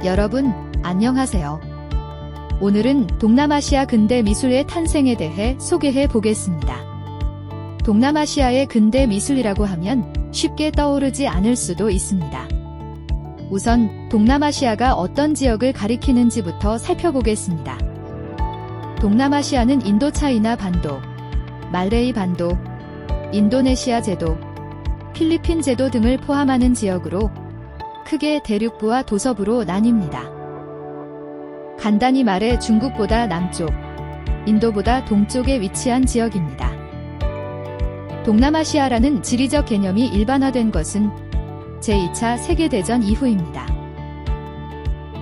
여러분, 안녕하세요. 오늘은 동남아시아 근대 미술의 탄생에 대해 소개해 보겠습니다. 동남아시아의 근대 미술이라고 하면 쉽게 떠오르지 않을 수도 있습니다. 우선 동남아시아가 어떤 지역을 가리키는지부터 살펴보겠습니다. 동남아시아는 인도차이나 반도, 말레이 반도, 인도네시아 제도, 필리핀 제도 등을 포함하는 지역으로 크게 대륙부와 도서부로 나뉩니다. 간단히 말해 중국보다 남쪽, 인도보다 동쪽에 위치한 지역입니다. 동남아시아라는 지리적 개념이 일반화된 것은 제2차 세계대전 이후입니다.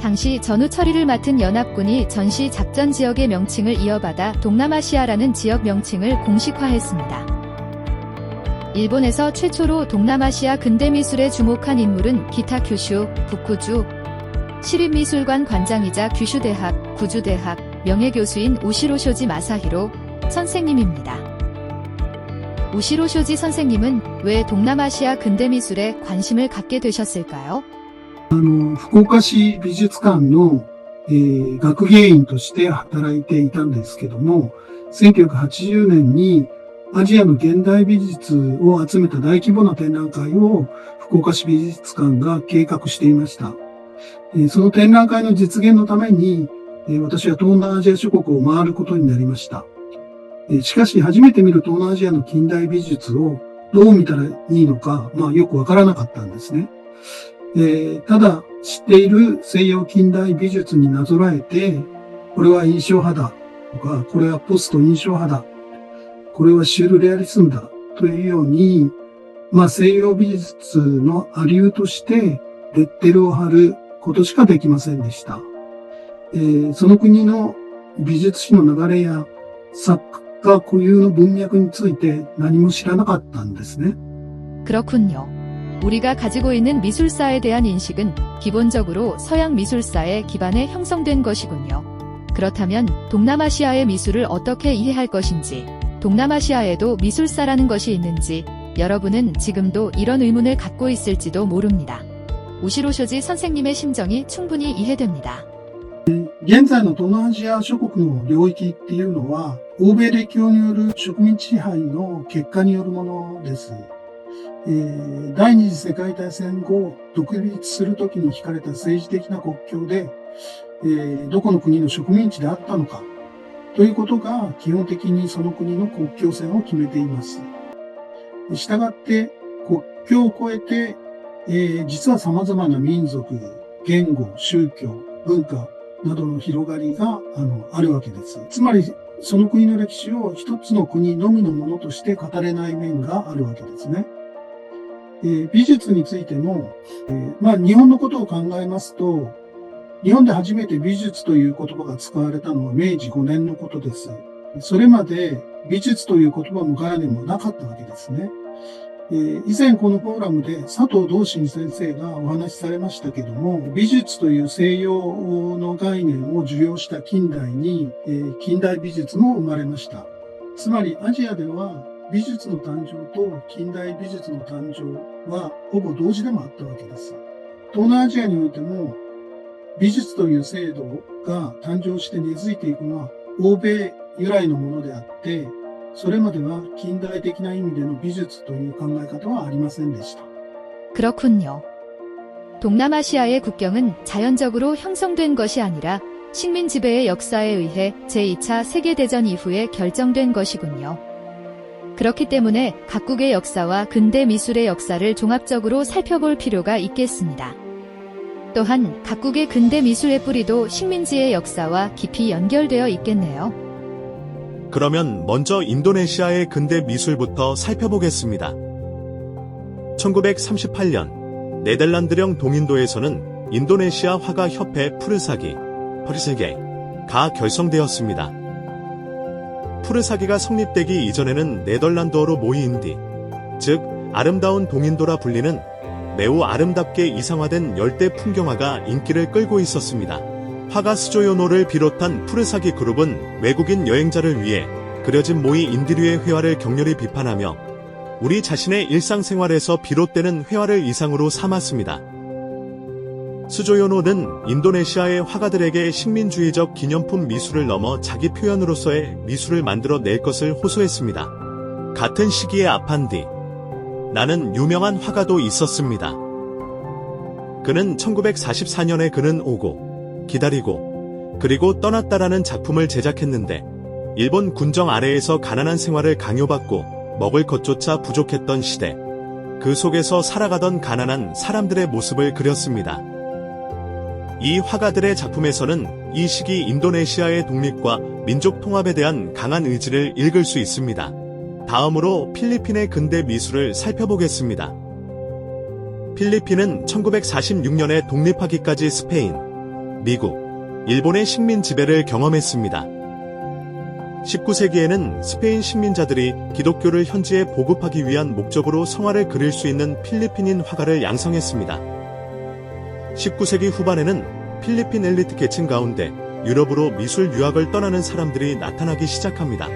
당시 전후 처리를 맡은 연합군이 전시 작전 지역의 명칭을 이어받아 동남아시아라는 지역 명칭을 공식화했습니다. 일본에서 최초로 동남아시아 근대미술에 주목한 인물은 기타 규슈, 북구주, 시립미술관 관장이자 규슈대학, 구주대학, 명예교수인 우시로 쇼지 마사히로 선생님입니다. 우시로 쇼지 선생님은 왜 동남아시아 근대미술에 관심을 갖게 되셨을까요? 福岡市美術館の、学芸員として働いていたんですけども、1980年にアジアの現代美術を集めた大規模な展覧会を福岡市美術館が計画していました。その展覧会の実現のために、私は東南アジア諸国を回ることになりました。しかし初めて見る東南アジアの近代美術をどう見たらいいのか、よくわからなかったんですね。ただ知っている西洋近代美術になぞらえて、これは印象派だとか、これはポスト印象派だ、これはシュールレアリスムだというように、西洋美術の亜流としてレッテルを貼ることしかできませんでした。その国の美術史の流れや作家固有の文脈について何も知らなかったんですね。그렇군요. 우리가 가지고 있는 미술사에 대한 인식은 기본적으로 서양 미술사의 기반에 형성된 것이군요. 그렇다면 동남아시아의 미술을 어떻게 이해할 것인지, 동남아시아에도 미술사라는 것이 있는지 여러분은 지금도 이런 의문을 갖고 있을지도 모릅니다. 우시로 쇼지 선생님의 심정이 충분히 이해됩니다. 現在の東南アジア諸国の領域っていうのは、欧米列強による植民地支配の結果によるものです。第二次世界大戦後、独立するときに引かれた政治的な国境で、どこの国の植民地であったのか、ということが基本的にその国の国境線を決めています。したがって、国境を越えて、実は様々な民族、言語、宗教、文化などの広がりがあるわけです。つまり、その国の歴史を一つの国のみのものとして語れない面があるわけですね。美術についても、日本のことを考えますと、日本で初めて美術という言葉が使われたのは明治5年のことです。それまで美術という言葉も概念もなかったわけですね。以前このフォーラムで佐藤道真先生がお話しされましたけども、美術という西洋の概念を受容した近代に、近代美術も生まれました。つまりアジアでは美術の誕生と近代美術の誕生はほぼ同時でもあったわけです。東南アジアにおいても美術という制度が誕生して根付いていくのは欧米由来のものであって、それまでは近代的な意味での美術という考え方はありませんでした。 그렇군요. 동남아시아의 국경은 자연적으로 형성된 것이 아니라 식민 지배의 역사에 의해 제2차 세계대전 이후에 결정된 것이군요. 그렇기 때문에 각국의 역사와 근대 미술의 역사를 종합적으로 살펴볼 필요가 있겠습니다. 또한 각국의 근대 미술의 뿌리도 식민지의 역사와 깊이 연결되어 있겠네요. 그러면 먼저 인도네시아의 근대 미술부터 살펴보겠습니다. 1938년 네덜란드령 동인도에서는 인도네시아 화가 협회 푸르사기가 결성되었습니다. 푸르사기가 성립되기 이전에는 네덜란드어로 모이인디, 즉 아름다운 동인도라 불리는 매우 아름답게 이상화된 열대 풍경화가 인기를 끌고 있었습니다. 화가 스조요노를 비롯한 푸르사기 그룹은 외국인 여행자를 위해 그려진 모이 인디류의 회화를 격렬히 비판하며 우리 자신의 일상생활에서 비롯되는 회화를 이상으로 삼았습니다. 수조요노는 인도네시아의 화가들에게 식민주의적 기념품 미술을 넘어 자기 표현으로서의 미술을 만들어낼 것을 호소했습니다. 같은 시기에 아판디, 나는 유명한 화가도 있었습니다. 그는 1944년에 그는 오고, 기다리고, 그리고 떠났다라는 작품을 제작했는데, 일본 군정 아래에서 가난한 생활을 강요받고 먹을 것조차 부족했던 시대, 그 속에서 살아가던 가난한 사람들의 모습을 그렸습니다. 이 화가들의 작품에서는 이 시기 인도네시아의 독립과 민족 통합에 대한 강한 의지를 읽을 수 있습니다. 다음으로 필리핀의 근대 미술을 살펴보겠습니다. 필리핀은 1946년에 독립하기까지 스페인, 미국, 일본의 식민 지배를 경험했습니다. 19세기에는 스페인 식민자들이 기독교를 현지에 보급하기 위한 목적으로 성화를 그릴 수 있는 필리핀인 화가를 양성했습니다. 19세기 후반에는 필리핀 엘리트 계층 가운데 유럽으로 미술 유학을 떠나는 사람들이 나타나기 시작합니다.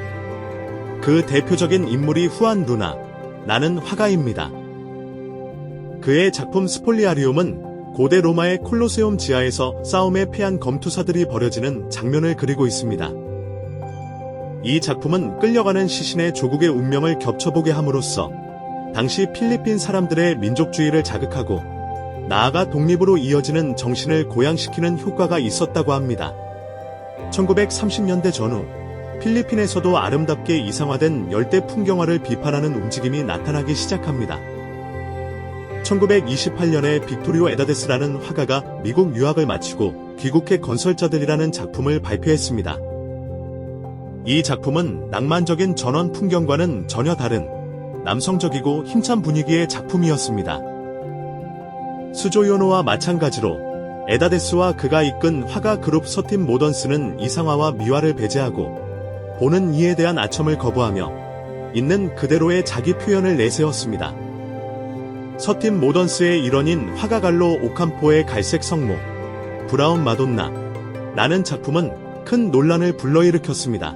그 대표적인 인물이 후안 루나, 나는 화가입니다. 그의 작품 스폴리아리움은 고대 로마의 콜로세움 지하에서 싸움에 패한 검투사들이 벌여지는 장면을 그리고 있습니다. 이 작품은 끌려가는 시신의 조국의 운명을 겹쳐보게 함으로써 당시 필리핀 사람들의 민족주의를 자극하고 나아가 독립으로 이어지는 정신을 고양시키는 효과가 있었다고 합니다. 1930년대 전후 필리핀에서도 아름답게 이상화된 열대 풍경화를 비판하는 움직임이 나타나기 시작합니다. 1928년에 빅토리오 에다데스라는 화가가 미국 유학을 마치고 귀국해 건설자들이라는 작품을 발표했습니다. 이 작품은 낭만적인 전원 풍경과는 전혀 다른 남성적이고 힘찬 분위기의 작품이었습니다. 수조요노와 마찬가지로 에다데스와 그가 이끈 화가 그룹 서팀 모던스는 이상화와 미화를 배제하고 보는 이에 대한 아첨을 거부하며 있는 그대로의 자기 표현을 내세웠습니다. 서팀 모던스의 일원인 화가갈로 오캄포의 갈색 성모, 브라운 마돈나, 라는 작품은 큰 논란을 불러일으켰습니다.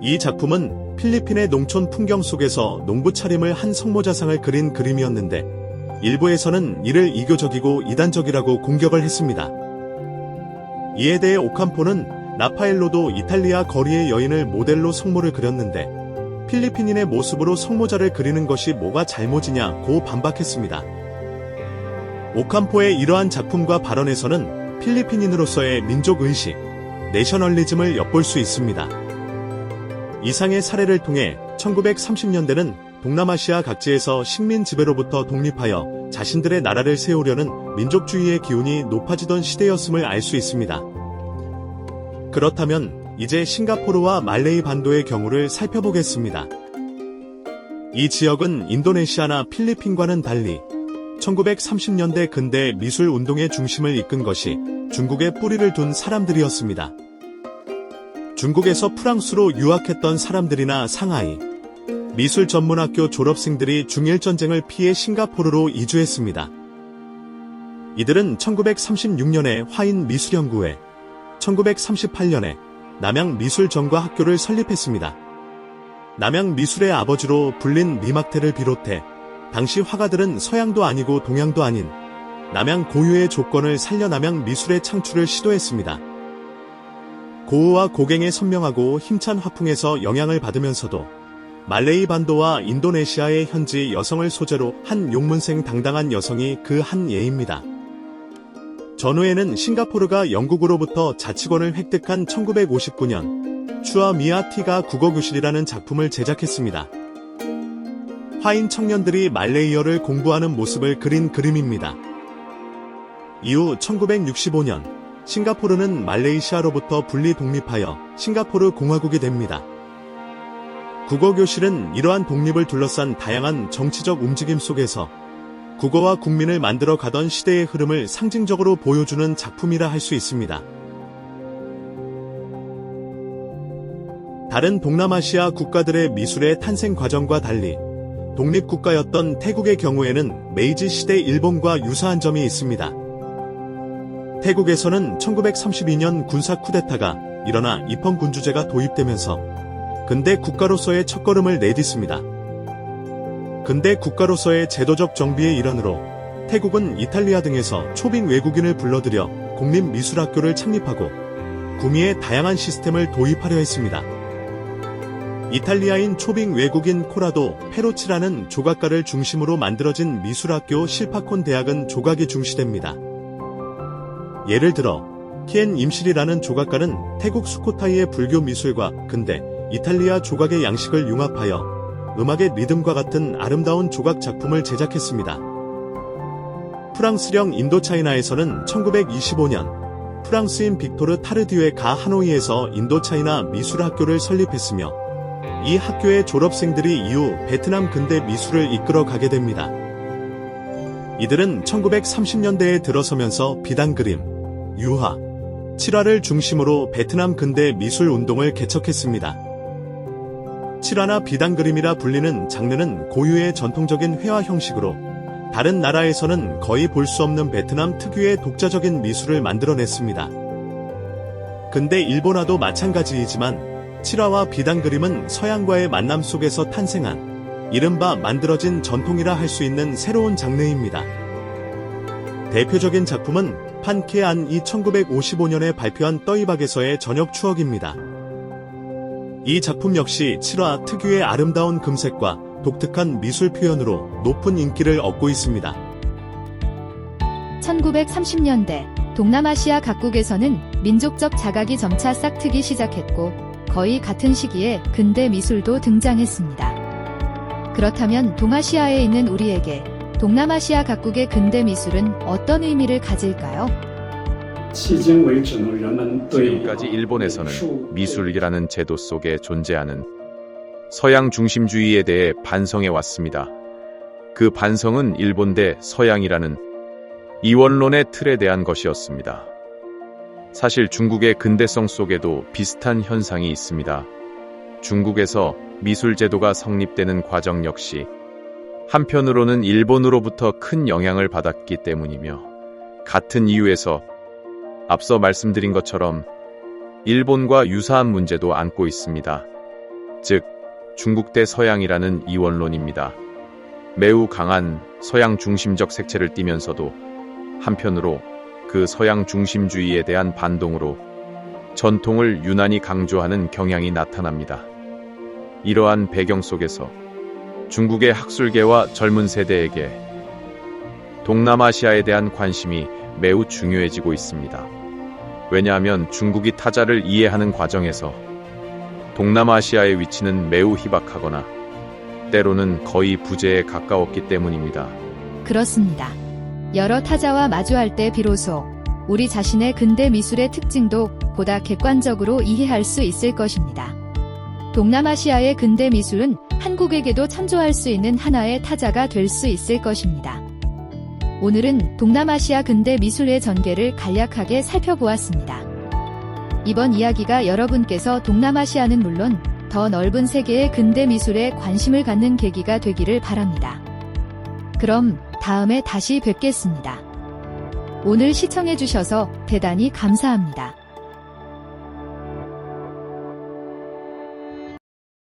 이 작품은 필리핀의 농촌 풍경 속에서 농부 차림을 한 성모자상을 그린 그림이었는데 일부에서는 이를 이교적이고 이단적이라고 공격을 했습니다. 이에 대해 오캄포는 라파엘로도 이탈리아 거리의 여인을 모델로 성모를 그렸는데 필리핀인의 모습으로 성모자를 그리는 것이 뭐가 잘못이냐고 반박했습니다. 오캄포의 이러한 작품과 발언에서는 필리핀인으로서의 민족의식, 내셔널리즘을 엿볼 수 있습니다. 이상의 사례를 통해 1930년대는 동남아시아 각지에서 식민 지배로부터 독립하여 자신들의 나라를 세우려는 민족주의의 기운이 높아지던 시대였음을 알 수 있습니다. 그렇다면 이제 싱가포르와 말레이 반도의 경우를 살펴보겠습니다. 이 지역은 인도네시아나 필리핀과는 달리 1930년대 근대 미술 운동의 중심을 이끈 것이 중국에 뿌리를 둔 사람들이었습니다. 중국에서 프랑스로 유학했던 사람들이나 상하이, 미술 전문학교 졸업생들이 중일전쟁을 피해 싱가포르로 이주했습니다. 이들은 1936년에 화인 미술연구회, 1938년에 남양미술전과학교를 설립했습니다. 남양미술의 아버지로 불린 리마테를 비롯해 당시 화가들은 서양도 아니고 동양도 아닌 남양 고유의 조건을 살려 남양미술의 창출을 시도했습니다. 고흐와 고갱의 선명하고 힘찬 화풍에서 영향을 받으면서도 말레이 반도와 인도네시아의 현지 여성을 소재로 한 용문생 당당한 여성이 그 한 예입니다. 전후에는 싱가포르가 영국으로부터 자치권을 획득한 1959년 추아미아티가 국어교실이라는 작품을 제작했습니다. 화인 청년들이 말레이어를 공부하는 모습을 그린 그림입니다. 이후 1965년 싱가포르는 말레이시아로부터 분리 독립하여 싱가포르 공화국이 됩니다. 국어교실은 이러한 독립을 둘러싼 다양한 정치적 움직임 속에서 국어와 국민을 만들어 가던 시대의 흐름을 상징적으로 보여주는 작품이라 할 수 있습니다. 다른 동남아시아 국가들의 미술의 탄생 과정과 달리 독립국가였던 태국의 경우에는 메이지 시대 일본과 유사한 점이 있습니다. 태국에서는 1932년 군사 쿠데타가 일어나 입헌군주제가 도입되면서 근대 국가로서의 첫걸음을 내딛습니다. 근대 국가로서의 제도적 정비의 일환으로 태국은 이탈리아 등에서 초빙 외국인을 불러들여 공립미술학교를 창립하고 구미에 다양한 시스템을 도입하려 했습니다. 이탈리아인 초빙 외국인 코라도 페로치라는 조각가를 중심으로 만들어진 미술학교 실파콘 대학은 조각이 중시됩니다. 예를 들어 키엔 임실이라는 조각가는 태국 수코타이의 불교 미술과 근대 이탈리아 조각의 양식을 융합하여 음악의 리듬과 같은 아름다운 조각 작품을 제작했습니다. 프랑스령 인도차이나에서는 1925년 프랑스인 빅토르 타르디유의 가 하노이에서 인도차이나 미술학교를 설립했으며 이 학교의 졸업생들이 이후 베트남 근대 미술을 이끌어 가게 됩니다. 이들은 1930년대에 들어서면서 비단그림, 유화, 칠화를 중심으로 베트남 근대 미술 운동을 개척했습니다. 칠화나 비단그림이라 불리는 장르는 고유의 전통적인 회화 형식으로 다른 나라에서는 거의 볼 수 없는 베트남 특유의 독자적인 미술을 만들어냈습니다. 근데 일본화도 마찬가지이지만 칠화와 비단그림은 서양과의 만남 속에서 탄생한 이른바 만들어진 전통이라 할 수 있는 새로운 장르입니다. 대표적인 작품은 판케 안이 1955년에 발표한 떠이박에서의 저녁 추억입니다. 이 작품 역시 칠화 특유의 아름다운 금색과 독특한 미술 표현으로 높은 인기를 얻고 있습니다. 1930년대 동남아시아 각국에서는 민족적 자각이 점차 싹트기 시작했고 거의 같은 시기에 근대 미술도 등장했습니다. 그렇다면 동아시아에 있는 우리에게 동남아시아 각국의 근대 미술은 어떤 의미를 가질까요? 지금까지 일본에서는 미술이라는 제도 속에 존재하는 서양 중심주의에 대해 반성해 왔습니다. 그 반성은 일본 대 서양이라는 이원론의 틀에 대한 것이었습니다. 사실 중국의 근대성 속에도 비슷한 현상이 있습니다. 중국에서 미술 제도가 성립되는 과정 역시 한편으로는 일본으로부터 큰 영향을 받았기 때문이며 같은 이유에서 앞서 말씀드린 것처럼 일본과 유사한 문제도 안고 있습니다. 즉, 중국 대 서양이라는 이원론입니다. 매우 강한 서양 중심적 색채를 띠면서도 한편으로 그 서양 중심주의에 대한 반동으로 전통을 유난히 강조하는 경향이 나타납니다. 이러한 배경 속에서 중국의 학술계와 젊은 세대에게 동남아시아에 대한 관심이 매우 중요해지고 있습니다. 왜냐하면 중국이 타자를 이해하는 과정에서 동남아시아의 위치는 매우 희박하거나 때로는 거의 부재에 가까웠기 때문입니다. 그렇습니다. 여러 타자와 마주할 때 비로소 우리 자신의 근대 미술의 특징도 보다 객관적으로 이해할 수 있을 것입니다. 동남아시아의 근대 미술은 한국에게도 참조할 수 있는 하나의 타자가 될 수 있을 것입니다. 오늘은 동남아시아 근대 미술의 전개를 간략하게 살펴보았습니다. 이번 이야기가 여러분께서 동남아시아는 물론 더 넓은 세계의 근대 미술에 관심을 갖는 계기가 되기를 바랍니다. 그럼 다음에 다시 뵙겠습니다. 오늘 시청해주셔서 대단히 감사합니다.